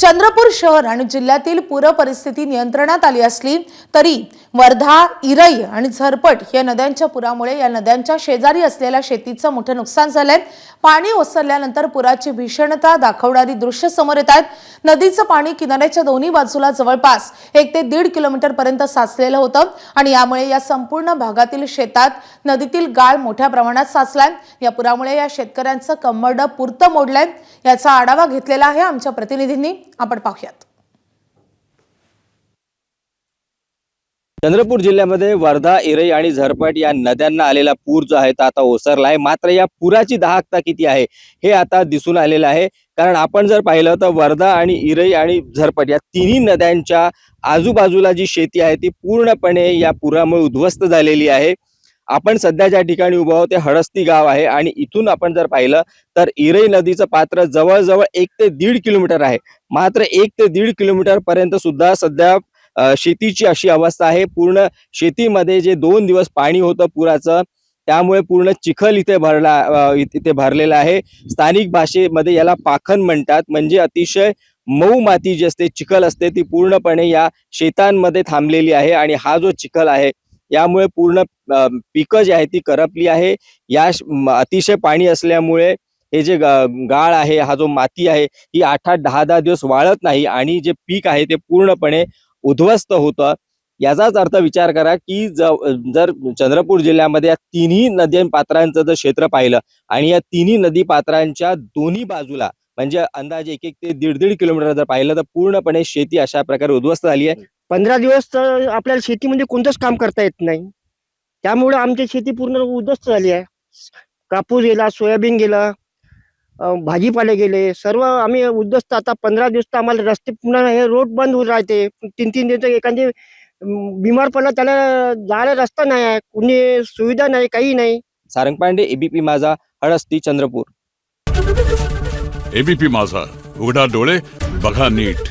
चंद्रपूर शहर आणि जिल्ह्यातील पूर परिस्थिती नियंत्रणात आली असली तरी वर्धा, इरई आणि झरपट या नद्यांच्या पुरामुळे या नद्यांच्या शेजारी असलेल्या शेतीचं मोठं नुकसान झालंय। पाणी ओसरल्यानंतर पुराची भीषणता दाखवणारी दृश्य समोर येत आहेत। नदीचं पाणी किनाऱ्याच्या दोन्ही बाजूला जवळपास 1 ते 1.5 किलोमीटर पर्यंत साचलेलं होतं आणि यामुळे या संपूर्ण भागातील शेतात नदीतील गाळ मोठ्या प्रमाणात साचलाय। या पुरामुळे या शेतकऱ्यांचं कंबरडं पुरतं मोडलंय। याचा आढावा घेतलेला आहे आमच्या प्रतिनिधींनी, आपण पाहूयात। चंद्रपूर जिल्ह्यामध्ये वर्धा, इरई आणि झरपट या नद्यांना आलेला पूर जो आहे तो आता ओसरला आहे। मात्र या पुराची दाहकता किती आहे हे आता दिसून आलेलं आहे। कारण आपण जर पाहिलं तर वर्धा आणि इरई आणि झरपट या तिन्ही नद्यांच्या आजूबाजूला जी शेती आहे ती पूर्णपणे या पुरामुळे उद्ध्वस्त झालेली आहे। आपण सध्या ज्या ठिकाणी उभा आहोत ते हडस्ती गाव आहे आणि इथून आपण जर पाहिलं तर इरई नदीचं पात्र जवळजवळ 1 ते 1.5 किलोमीटर आहे। मात्र 1 ते 1.5 किलोमीटर पर्यंत सुद्धा सध्या शेतीची अशी अवस्था आहे। पूर्ण शेतीमध्ये जे 2 दिवस पाणी होतं पुराचं, त्यामुळे पूर्ण चिखल इथे भरलेला आहे। स्थानिक भाषेमध्ये याला पाखन म्हणतात। म्हणजे अतिशय मऊ माती जी असते, चिखल असते, ती पूर्णपणे या शेतांमध्ये थांबलेली आहे आणि हा जो चिखल आहे यामुळे पूर्ण पिकं जी आहे ती करपली आहे। अतिशय पाणी असल्यामुळे हे जे गाळ आहे, हा जो माती आहे, ही 8-8, 10-10 दिवस वाळत नाही आणि जे पीक आहे ते पूर्णपणे उद्ध्वस्त होतं। याचाच अर्थ विचार करा की जर चंद्रपूर जिल्ह्यामध्ये या तिन्ही नदी पात्रांचं जर क्षेत्र पाहिलं आणि या तिन्ही नदी पात्रांच्या दोन्ही बाजूला म्हणजे अंदाजे 1-1 ते 1.5 किलोमीटर जर पाहिलं तर पूर्णपणे शेती अशा प्रकारे उद्ध्वस्त झाली आहे। 15 दिवस तर आपल्याला शेतीमध्ये कोणतंच काम करता येत नाही। त्यामुळे आमची शेती पूर्ण उद्ध्वस्त झाली आहे। कापूस गेला, सोयाबीन गेला, भाजीपाले गेले, सर्व आम्ही उद्ध्वस्त। आता 15 दिवस तर आम्हाला रस्ते पुन्हा हे रोड बंद होऊन राहते। 3-3 दिवस एखादी बिमार पडला त्याला जायला रस्ता नाही आहे, कुणी सुविधा नाही, काही नाही। सारंग पांडे, एबीपी माझा, हडस्ती, चंद्रपूर। एबीपी माझा, उघडा डोळे बघा नीट।